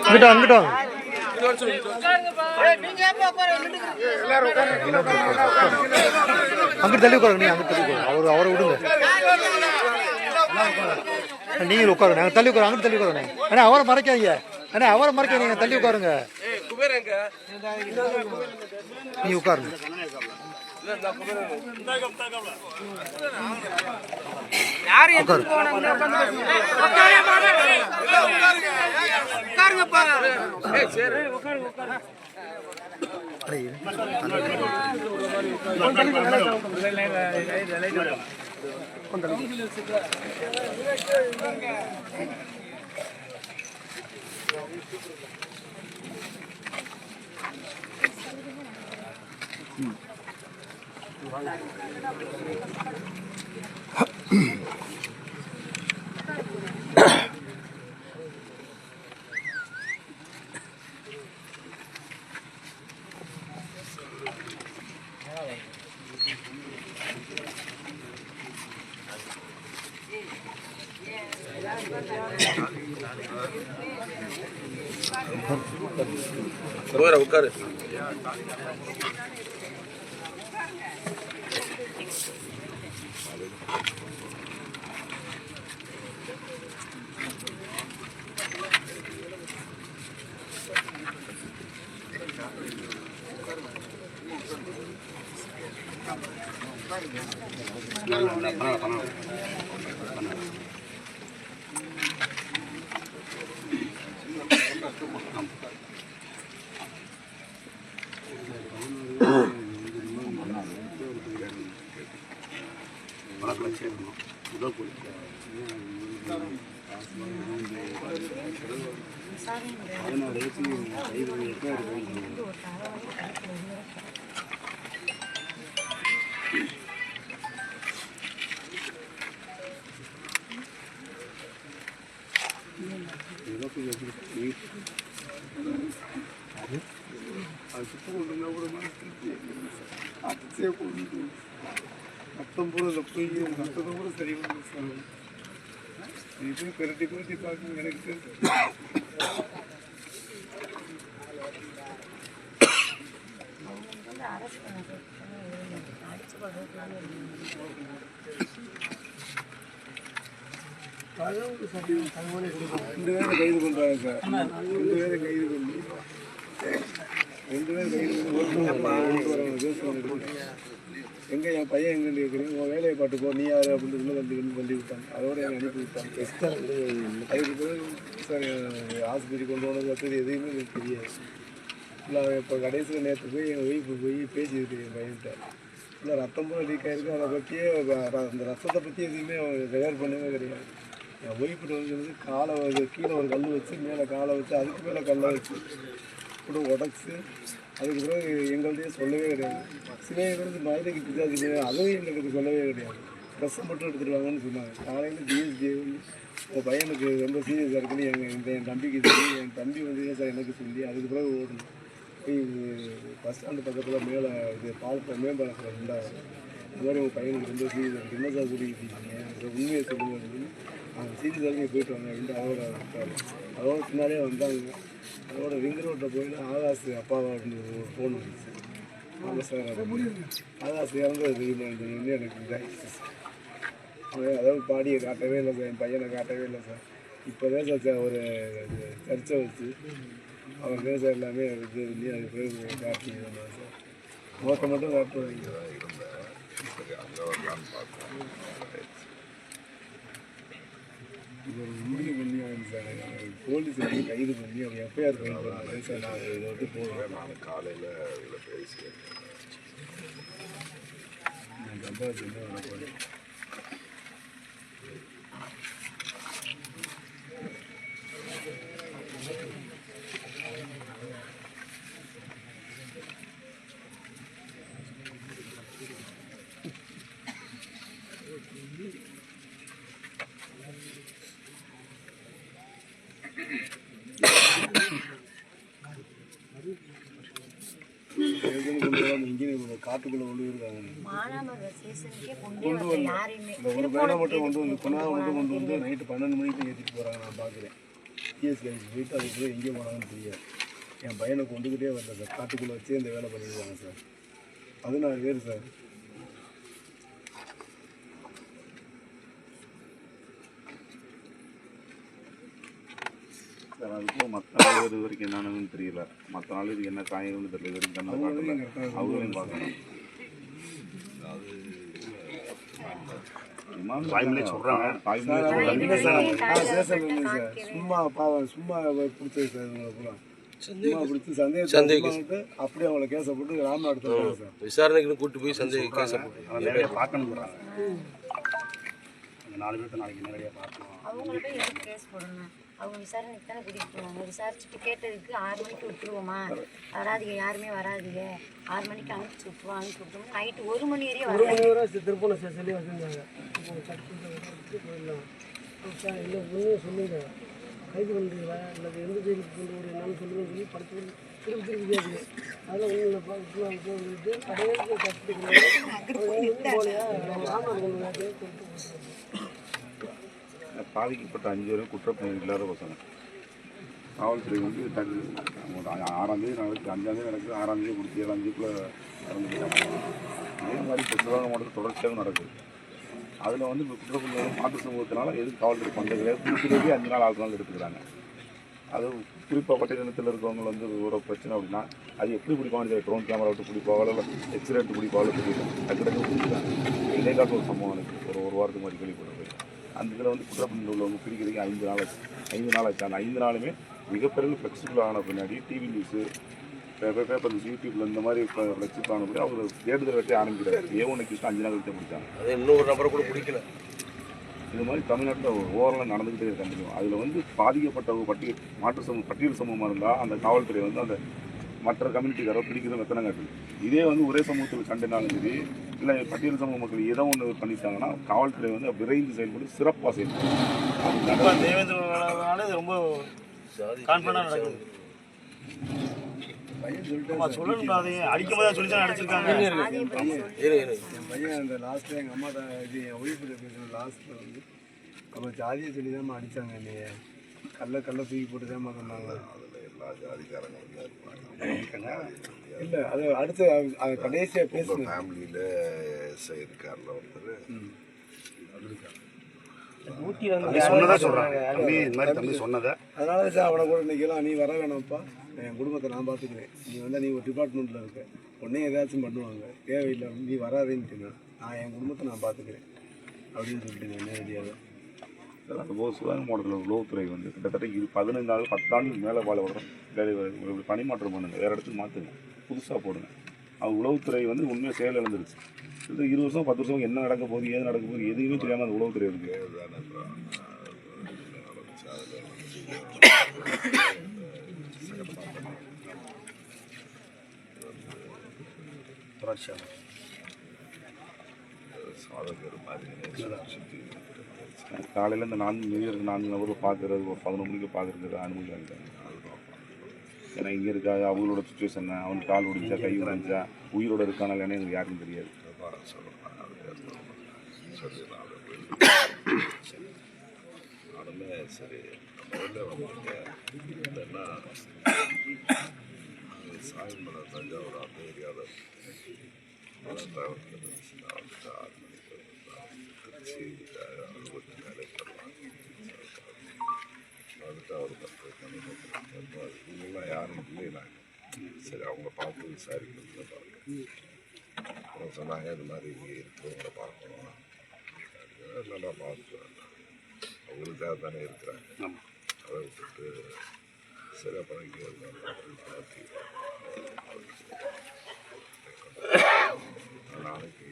அங்கிட்ட அங்கிட்ட அங்கிட்டு தள்ளி உட்காருங்க. நீ அங்கிட்டு தள்ளி உட்காரு. அவரை விடுங்க. நீங்களும் உட்காருங்க. நாங்கள் தள்ளி உட்காரு. அங்கிட்டு தள்ளி உட்காருங்க. அண்ணா அவரை மறைக்காதீங்க. அண்ணா அவரை மறைக்காதீங்க. நீங்கள் தள்ளி உட்காருங்க. நீ உட்காருங்க. உட்காரு. பெருட்டி பெருட்டி பார்க்க எனக்கு ரெண்டு பேரை கைது பண்ணுறாங்க சார். ரெண்டு பேரை கைது பண்ணி எங்கே என் பையன் எங்கேன்னு கேட்குறீங்க. உன் வேலையை பார்த்துக்கோ, நீ யார் அப்படின்னு பண்ணி விட்டாங்க. அதோட என்னை அனுப்பி விட்டாங்க. அதுக்கு பிறகு சார் ஆஸ்பத்திரி கொண்டு போனது அப்படி எதுவுமே எனக்கு தெரியாது. இல்லை இப்போ கடைசியில் நேற்று போய் எங்கள் ஒய்ஃபு போய் பேசிக்கிட்டு என் பையன்கிட்ட இல்லை ரத்தம் போல லீக் ஆகிருக்கு. அதை பற்றியே அந்த ரத்தத்தை பற்றி எதுவுமே ரெகர் பண்ணவே கிடையாது. என் ஒய்ஃபுட்டு வந்து காலை கீழே ஒரு கல் வச்சு மேலே காலை வச்சு அதுக்கு மேலே கல்லை வச்சு கூட உடச்சி அதுக்கு பிறகு எங்கள்கிட்டயே சொல்லவே கிடையாது. சிவகங்கிறது மதுரைக்கு பிச்சாச்சு அதுவும் எங்களுக்கு சொல்லவே கிடையாது. ட்ரெஸ்ஸை மட்டும் எடுத்துகிட்டு வாங்கன்னு சொன்னாங்க. காலையில் டிஎஸ்டி வந்து உங்கள் பையனுக்கு ரொம்ப சீரியஸாக இருக்குன்னு என் தம்பிக்கு சொல்லி என் தம்பி வந்து சார் எனக்கு சொல்லி அதுக்கு பிறகு ஓடணும் போய் பஸ் ஸ்டாண்டு பக்கத்தில் மேலே இது மேம்பாலத்தில் இருந்தாங்க. இந்த மாதிரி உங்கள் பையனுக்கு ரொம்ப சீரியஸாக இருக்குது, என்ன சார் சொல்லிக்கிட்டீங்க உண்மையை சொல்லுங்க அப்படின்னு அவங்க சீரியஸாக நீங்கள் போயிட்டு வாங்க அப்படின்னு அவரோட இருக்காரு. அதோட பின்னாலே வந்தாங்க. அதோட ரிங் ரோட்டில் போயிட்டு ஆகாஷ் அப்பாவா அப்படின்னு ஒரு ஃபோன் வந்துச்சு. ஆமாம் சார் ஆகாஷ் இறந்தது தெரியுமா அப்படின்னு எனக்கு இதாகிடுச்சு சார். அதாவது பாடியை காட்டவே இல்லை சார், என் பையனை காட்டவே இல்லை சார். இப்போ தான் சார் ஒரு சர்ச்சை வச்சு அவங்க தான் சார் எல்லாமே இது பண்ணி அது பிறகு காட்டி வந்தாங்க சார். மோட்டை மட்டும் காட்டுவாங்க. இது ஒரு முடிவு பண்ணி வாங்க சார். போலீஸ் வந்து கைது பண்ணி அவங்க எஃப்ஐஆர் பண்ணி சார் நான் இதை வந்து போடுவேன். நான் காலையில் இதில் பேசி நான் கம்பாஸ் என்ன போனேன். இங்கே காட்டுக்குள்ளே கொண்டு இருக்காங்க மானாமதுரை ஸ்டேஷனுக்கே கொண்டு கொண்டு வரல வரல. யாரையுமே. இந்த ஒரு வேலை மட்டும் கொண்டு வந்து கொண்டாந்து மட்டும் கொண்டு வந்து நைட்டு 12 மணிக்கு ஏற்றிட்டு போகிறாங்க. நான் பார்க்குறேன் டிஎஸ் லைன்ஸ் போயிட்டு அதுக்குள்ளே எங்கே போனாங்கன்னு தெரியாது. என் பையனை கொண்டுக்கிட்டே வரல சார். காட்டுக்குள்ளே வச்சே இந்த வேலை பண்ணிடுவாங்க சார். 14 பேர் சார். சார் அதுக்கும் மற்ற நாள் இது வரைக்கும் என்னன்னு தெரியல. மற்ற நாள் இது என்ன காயங்கள்னு தெரியல. வெறும் கண்ணில் காட்டல. அவங்களையும் பார்க்கணும். தாய்மொழி சொல்கிறாங்க. தாய்மொழி சார் சும்மா பாவம் சும்மா பிடிச்சது சார் இவங்களை பூரா சும்மா பிடிச்சி சந்தேகத்தை அப்படியே அவங்கள கேஸை போட்டு ராமநாடு தருவாங்க சார். விசாரணைக்கு கூட்டு போய் சந்தேக கேஸை போட்டு நிறைய பார்க்கணும் போகிறாங்க. அந்த 4 பேர்த்த நாளைக்கு நிறைய பார்க்கணும். அவங்கள போய் எதுக்கு கேஸ் போடணும்? அவங்க விசாரணைக்கு தானே கூட்டிகிட்டு போவாங்க. விசாரிச்சுட்டு கேட்டதுக்கு 6 மணிக்கு விட்டுருவோமா, வராதிங்க யாருமே வராதிங்க, 6 மணிக்கு அனுப்பிச்சி விட்டுருவோம். அனுப்பிச்சி விட்டோம் நைட்டு 1 மணி வரையும் வர திருப்பூர் ஸ்டேஷன்லேயே வச்சுருந்தாங்க. போயிடலாம் இல்லை ஒன்றும் சொல்லுங்க, கைது பண்ணுறீங்களா இல்லை எந்த ஜெயிலுக்கு கொண்டு ஒரு என்னன்னு சொல்லுங்க சொல்லி படிச்சு திருப்பி கேட்குது. அதெல்லாம் ஒன்றும் இல்லைப்பா இப்படிலாம் போட்டு கடையில கற்றுட்டு போலையா ராமநாடு கொண்டு பாதிக்கப்பட்ட 5 பேரும் குற்றப்பணி இல்லாத பசங்க. காவல்துறை வந்து 6ஆம் தேதி நடக்குது, 5ஆம் தேதி நடக்குது, 6ஆம் தேதி கொடுத்து 7ஆம் தேதிக்குள்ளே இறந்துருக்காங்க. அதே மாதிரி இப்போ சிவகங்கை மாவட்டத்தில் தொடர்ச்சியாக நடக்குது. அதில் வந்து இப்போ குற்றப்பணி மாற்று சமூகத்தினால எதுவும் காவல்துறை பண்ணுறது குறிப்பிட்டே 5 நாள் 6 நாள் எடுத்துக்கிறாங்க. அது குறிப்பாக பட்டியலினத்தில் இருக்கவங்க வந்து ஒரு பிரச்சனை அப்படின்னா அது எப்படி பிடிப்பாங்க, ட்ரோன் கேமரா விட்டு பிடிப்பாங்களோ இல்லை எக்ஸ்ரே எடுத்து பிடிப்பாங்களோ தெரியல. டக்கு பிடிக்கிறாங்க. இதே காட்டு ஒரு சம்பவம் எனக்கு ஒரு வாரத்துக்கு மாதிரி கேள்விப்பட்டது. அந்த இதில் வந்து குற்றப்பணி உள்ளவங்க பிடிக்கிறதுக்கு 5 நாள் ஆச்சு. 5 நாள் ஆச்சு. அந்த 5 நாளுமே மிகப்பெரிய ஃப்ளெக்சிபிள் ஆன பின்னாடி டிவி நியூஸு பேப்பர் நியூஸ் யூடியூப்பில் இந்த மாதிரி ஃப்ளெக்சிபிள் ஆன பின்னாடி அவர் தேடுதல் வேட்டையை ஆரம்பிக்கிறார். A1 அக்யூஸ்ட் 5 நாள் கழிச்சு முடிச்சாங்க. அது இன்னொரு நபரை கூட பிடிக்கல. இது மாதிரி தமிழ்நாட்டில் ஓவரெலாம் நடந்துக்கிட்டே இருக்க முடியும். அதில் வந்து பாதிக்கப்பட்ட பட்டியல் சமூகமாக இருந்தால் அந்த காவல்துறை வந்து அந்த மற்ற கம்யூனிட்டிக்காரோ பிடிக்கிறது எத்தனை காட்டுது. இதே வந்து ஒரே சமூகத்தில் சண்டைனாலும் சரி இல்லை பட்டியல் சமூக மக்கள் ஏதோ ஒன்று பண்ணிட்டாங்கன்னா காவல்துறை வந்து விரைந்து செயல்பட்டு சிறப்பாக செயல்படும். தேவேந்திரனால ரொம்ப கான்ஃபிடண்டாக நடக்குது. பையன் சொல்லிட்டு சொல்லணும் அதையும் அடிக்கும் போது சொல்லி தான் அடிச்சிருக்காங்க. என் பையன் அந்த லாஸ்ட்டில் எங்கள் அம்மா தான் இது என் ஒய்ஃபில் பேசுகிற லாஸ்ட்டில் வந்து அப்போ ஜாதியை சொல்லி தான் அடித்தாங்க என்னைய. கல்லை தூக்கி போட்டு தான் சொன்னாங்க. எல்லா ஜாதிக்காரங்களும் இல்லை அது அடுத்து அது கடைசியாக பேசுகிறேன். ஃபேமிலியில் இருக்கார்ல ஒருத்தர் அதனால சார் அவனை கூட இன்னைக்கெல்லாம் நீ வர வேணாம்ப்பா, என் குடும்பத்தை நான் பார்த்துக்கிறேன், நீ வந்து நீ ஒரு டிபார்ட்மெண்ட்டில் இருக்க உடனே ஏதாச்சும் பண்ணுவாங்க, தேவையில்லை நீ வராதேன்னு நான் என் குடும்பத்தை நான் பார்த்துக்கிறேன் அப்படின்னு சொல்லிட்டு நான் நேரடியாக. அதுபோல் சிவகங்கை மாவட்டத்தில் உளவுத்துறை வந்து கிட்டத்தட்ட 15 நாள் 10 ஆண்டுக்கு மேலே வேலை பணிமாற்றம் பண்ணுங்க, வேறு இடத்துக்கு மாற்றுங்க, புதுசாக போடுங்க. அவங்க உளவுத்துறை வந்து உண்மையாக செயல் இழந்துருச்சு. இது 20 வருஷம் 10 வருஷம் என்ன நடக்க போகுது ஏது நடக்க போகுது எதுவுமே தெரியாமல் அந்த உளவுத்துறை இருக்குது. காலையில் இந்த 4 நபர்கள் பார்க்குறது ஒரு 11 மணிக்கு பார்க்குறது அனுமதி வாங்கிட்டாங்க. ஏன்னா இங்கே இருக்கா அவங்களோட சுச்சுவேஷன், அவனுக்கு கால் உடிச்சா கை உடைஞ்சா உயிரோட இருக்கானா இல்லைன்னு எங்களுக்கு யாருக்கும் தெரியாது. நானுமே சரி இல்லைன்னா சாயம்பலம் தஞ்சாவூர் அந்த ஏரியாவில் திருச்சி 60 மேலே தருவாங்க. வந்துட்டு அவர் 10 மணி இவங்கெல்லாம் யாரும் இல்லைனாங்க. சரி அவங்கள பார்த்து விசாரிக்கிறது பாருங்க. அப்புறம் சொன்னாங்க இது மாதிரி இங்கே இருக்கிறவங்கள பார்க்கணும், நல்லா பார்த்து அவங்களுக்காக தானே இருக்கிறாங்க. அதை விட்டுட்டு சரி அப்புறம் இங்கே மாற்றி நாளைக்கு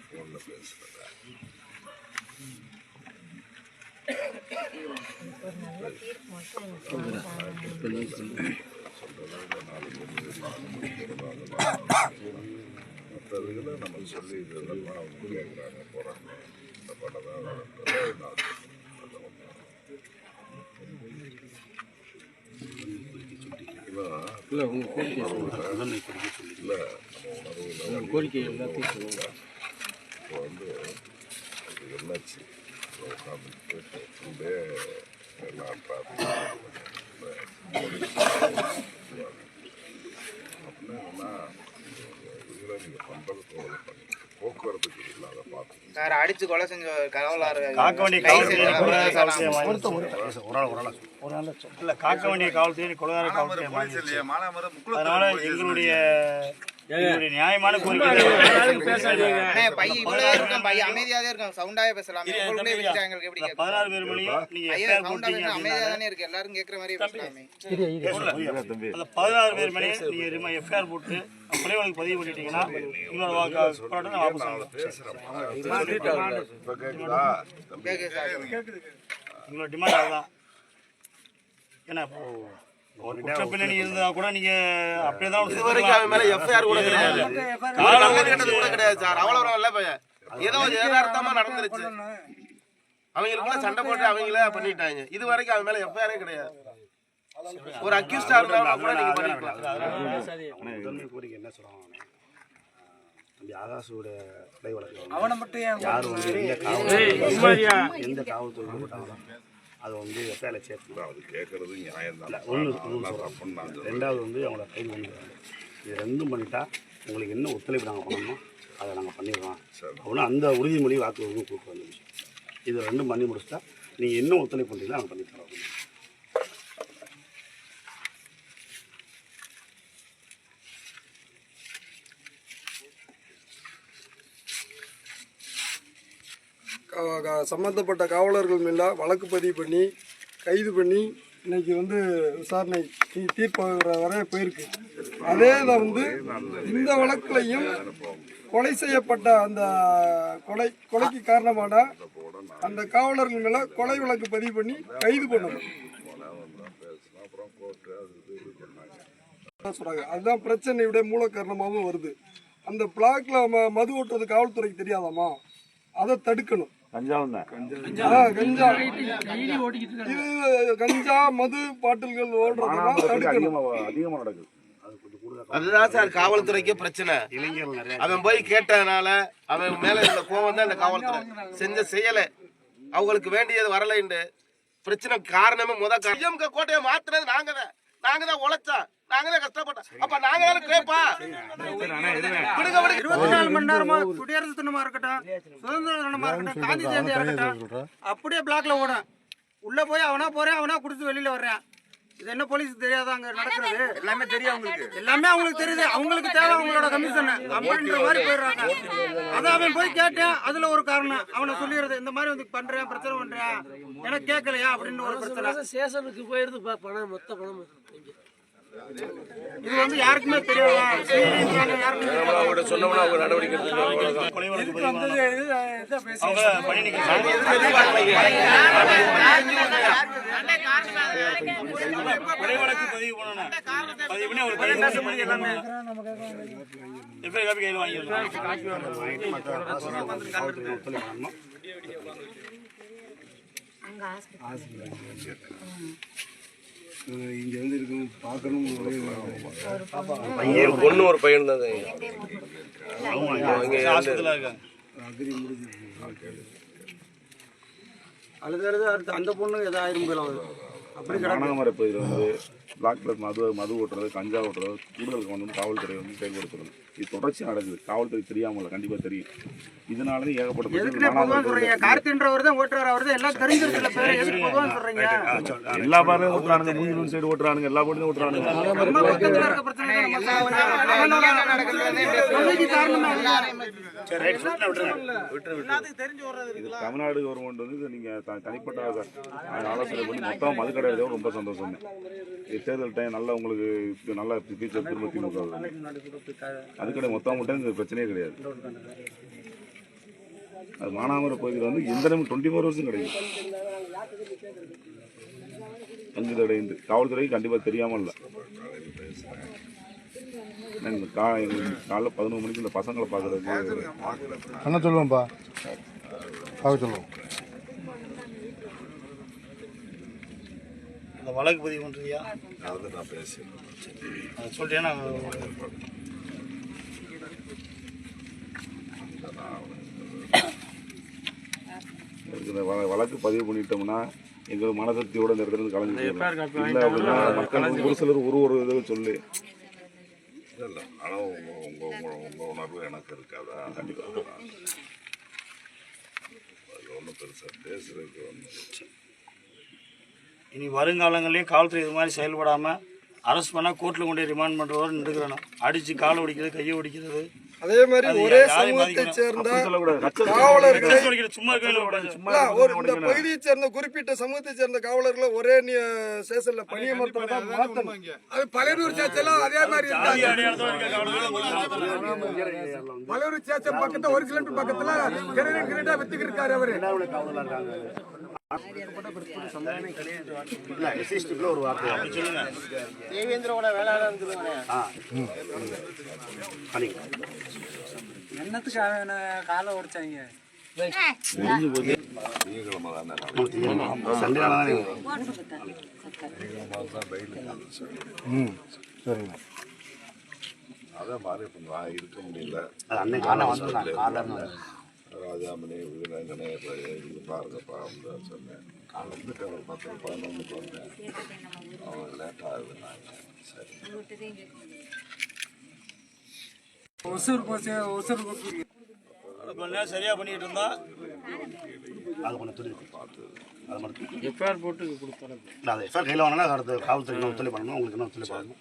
ஃபோனில் பேசுகிறேன். மற்றதுகளை நம்ம சொல்லி இதெல்லாம் அவங்க கேட்குறாங்க போகிறாங்க. பண்ணதான் இல்லை உங்கள் கோரிக்கை இல்லை உங்கள் கோரிக்கை எல்லாத்தையும் சொல்லுங்க. இப்போ வந்து அது என்னாச்சு உட்காந்துட்டு ஃபுல்டே எல்லாம் டிராஃபிக் அப்படின்னா இதில் நீங்கள் பண்ணுறது போக்குவரத்துக்கு இல்லாத பார்த்து சார் அடிச்சு கொலை செஞ்ச கவலாறு காக்க வேண்டிய காவல்துறை காக்க வேண்டிய காவல்துறை கொலைகார காவல்துறை அதனால எங்களுடைய நியாயமான கோரிக்கை பையன் இவ்வளவு இருக்கும், பையன் அமைதியாவே இருக்கும், சவுண்டாவே பேசலாம். 16 பேர் மணியும் நீங்க எஃப்ஐஆர் போட்டீங்க அமைதியா தானே இருக்கு, எல்லாரும் கேட்கற மாதிரி பேசலாமே. அந்த 16 பேர் மணி நீங்க எஃப்ஐஆர் போட்டு கொலை வழக்கு பதிவு பண்ணிட்டீங்கன்னா உங்களோட போராட்டம் வாபஸ் உங்களோட டிமாண்ட் அதுதான். ஏன்னா இப்போ ஒரு குற்ற பின்னணி இருந்தா கூட நீங்க அப்படியே தான் இதுவரைக்கும் அவன் மேல எஃப்ஐஆர் கூட கிடையாது, கூட கிடையாது சார். அவ்வளவு இல்ல பையன் ஏதோ யதார்த்தமா நடந்துருச்சு, அவங்களுக்குள்ள சண்டை போட்டு அவங்களே பண்ணிட்டாங்க. இது வரைக்கும் அவன் மேல எஃப்ஐஆரே கிடையாது. ஒரு அக்யூஸ்டா இருந்தா கூட நீங்க பண்ணிக்கலாம். கோரிக்கை என்ன சொல்றாங்க, ஆகாஷோட கொலை வழக்கு அவனை மட்டும் யார் வந்து எந்த காவல்துறை போட்டாங்களோ அதை வந்து எஃப்ஐஆர்ல சேர்த்துக்கலாம். அது கேட்கறது நியாயம் தான். ரெண்டாவது வந்து அவங்கள கைது பண்ணிடுறாங்க. இது ரெண்டும் பண்ணிட்டா உங்களுக்கு என்ன ஒத்துழைப்பு நாங்கள் பண்ணணுமோ அதை நாங்கள் பண்ணிடுறோம் அப்படின்னா அந்த உறுதிமொழி வாக்கு கொடுக்க வந்த விஷயம். இது ரெண்டும் பண்ணி முடிச்சுட்டா நீங்கள் என்ன ஒத்துழைப்பு பண்ணுறீங்களோ நாங்கள் பண்ணித்தரோம். சம்மந்தப்பட்ட காவலர்கள் மேலே வழக்கு பதிவு பண்ணி கைது பண்ணி இன்னைக்கு வந்து விசாரணை தீர்ப்பு வரை போயிருக்கு. அதே தான் வந்து இந்த வழக்குலையும் கொலை செய்யப்பட்ட அந்த கொலைக்கு காரணமான அந்த காவலர்கள் மேலே கொலை வழக்கு பதிவு பண்ணி கைது பண்ணணும் சொல்றாங்க. அதுதான் பிரச்சனையுடைய மூல காரணமாகவும் வருது. அந்த பிளாக்ல மது ஓட்டுறது காவல்துறைக்கு தெரியாதாமா, அதை தடுக்கணும். கஞ்சா மது பாட்டில்கள் ஓடுறதுலாம் தடுக்கணும். அதிகமாக நடக்குது. அதுதான் சார் காவல்துறைக்கு பிரச்சனை. அவன் போய் கேட்டதுனால அவன் மேல இருந்த கோவம் தான் இந்த காவல்துறை செஞ்ச செயலை அவங்களுக்கு வேண்டியது வரலைன்னு பிரச்சனை காரணமே முத கோட்டையை மாத்துறது நாங்க தான் உழைச்சோம், நாங்க தான் கஷ்டப்பட்டோம். அப்ப நாங்க தானே கேட்பா 24 மணி நேரமா குடியரசு தினமா இருக்கட்டும், சுதந்திர தினமா இருக்கட்டும், காந்தி ஜெயந்தியா இருக்கட்டும், அப்படியே பிளாக்ல ஓடும். உள்ள போய் அவனா போறேன், அவனா குடிச்சு வெளியில வர்றேன். இது என்ன போலீஸ் தெரியாதா அங்க நடக்கிறது? எல்லாமே தெரியும் அவங்களுக்கு, எல்லாமே அவங்களுக்கு தெரியுது. அவங்களுக்கு தேவை அவங்களோட கமிஷன் அப்படின்ற மாதிரி போயிடுறாங்க. அதை அவன் போய் கேட்டேன், அதுல ஒரு காரணம் அவனை சொல்லிடுறது, இந்த மாதிரி வந்து பண்றேன், பிரச்சனை பண்றேன், எனக்கு கேட்கலையா அப்படின்னு ஒரு பிரச்சனை. ஸ்டேஷனுக்கு போயிருது பணம், மொத்த பணம் இது வந்து யாருக்குமே தெரியாது. அவங்கள்ட்ட சொன்னோம்னா அவங்க நடவடிக்கை கொலை வழக்கு பதிவு அவங்க பணி நீக்கம் கொலை வழக்கு பதிவு பண்ணணும். பதிவு பண்ணி அவர் கைது எஃப்ஐஆர் காப்பி கையில் வாங்கிடலாம். இங்கே வந்து இருக்கும் பார்க்கணும். ஒரு பொண்ணு ஒரு பையன் தான் ஆஸ்பத்திரியில் இருக்காங்க. அடுத்து அந்த பொண்ணு ஏதாயிரம் போயிடும். அப்படி மானாமரை பகுதியில் வந்து பிளாக்ல மது ஓட்டுறது, கஞ்சா ஓட்டுறது கூடுதல் கவனம் காவல்துறை வந்து செயல்படுத்துறது. இது தொடர்ச்சி நடக்குது. காவல்துறை தெரியாமல் கண்டிப்பா தெரியும். இதனால ஏகப்பட்ட கார்த்தின்றவர் தான் ஓட்டுறாரு, அவர் தான் எல்லாம் தெரிஞ்சிருக்கல. எல்லா பாரும் ஓட்டுறானுங்க, மூஞ்சிலும் சைடு ஓட்டுறானுங்க, எல்லா போட்டும் ஓட்டுறானுங்க. தமிழ்நாடு கவர்மெண்ட் வந்து நீங்க தனிப்பட்ட ஆலோசனை பண்ணி மொத்தம் மதுக்கடை ரொம்ப சந்தோஷம். தேர்தல் டைம் நல்லா உங்களுக்கு நல்லா ஃபீச்சர் திரும்ப திமுக அதுக்கடை மொத்தம் மட்டும் இந்த பிரச்சனையே கிடையாது. அது மானாமரை பகுதியில் வந்து எந்த டைம் 24 ஹவர்ஸும் கிடைக்கும். அஞ்சு தடை காவல்துறை கண்டிப்பாக தெரியாமல் இல்லை. காலைல 11 மணிக்கு இந்த பசங்களை பார்க்குறதுக்கு என்ன சொல்லுவேன்ப்பா பார்க்க சொல்லுவோம். இந்த வழக்கு பதிவு பண்ணுறியா? அதை நான் பேசிடுறேன். அதை சொல்லிட்டேன்னா இந்த வழக்கு பதிவு பண்ணிட்டோம்னா எங்கள் மனசக்தியோட இந்த இடத்துல இருந்து கலந்து இல்லை அப்படின்னா மக்கள் ஒரு சிலர் ஒரு இதை சொல்லி இல்லை ஆனால் உங்கள் உணர்வு எனக்கு இருக்காதா? கண்டிப்பாக அது ஒன்றும் பெருசாக பேசுறதுக்கு ஒன்றும். இனி வருங்காலங்களையும் காவல்துறை இது மாதிரி செயல்படாமல் அரெஸ்ட் பண்ணால் கோர்ட்டில் கொண்டு ரிமாண்ட் பண்ணுறவரை நின்றுக்கிறணும். அடித்து காலை ஒடிக்கிறது, கையை ஒடிக்கிறது. அதே மாதிரி ஒரே சமூகத்தை சேர்ந்த காவலர்கள் சும்மா இந்த பகுதியை சேர்ந்த குறிப்பிட்ட சமூகத்தை சேர்ந்த காவலர்களை ஒரே ஸ்டேஷன்ல பணியமர்த்தறதா மாத்தணும். அது பழையூர் ஸ்டேஷன்ல அதே மாதிரி பழையூர் ஸ்டேஷன் பக்கத்துல ஒரு கிலோமீட்டர் பக்கத்துல கிரேட்டா வித்துக்கிட்டு இருக்காரு அவரு. ஒரு வார்த்தை தேவேந்திரோட வேளாண் என்னத்துக்கு காலை உடைச்சாங்க? திங்கக்கிழமை தானே சண்டே தானே சரிங்க. அதே மாதிரி இப்போ நான் இருக்க முடியல. அன்னைக்கு ஆனால் வந்து ராஜாமணி விவேகனே இது பாருங்கப்பா அப்படின்னு சொன்னேன். நான் வந்துட்டு ஒரு 10-11 வந்தேன். அவங்க லேட் ஆகுதுன்னாங்க. சரி கொஞ்ச நேரம் சரியாக பண்ணிட்டு இருந்தா அது கொஞ்சம் துணி பார்த்து அது மட்டும் எஃப்ஐஆர் போட்டு கொடுத்துறது. அதை எஃப்ஐஆர் கையில் வாங்கினா அடுத்த காவல்துறை ஒத்துழைப்பு பண்ணணும். உங்களுக்கு என்ன ஒத்துழைப்பு பண்ணணும்.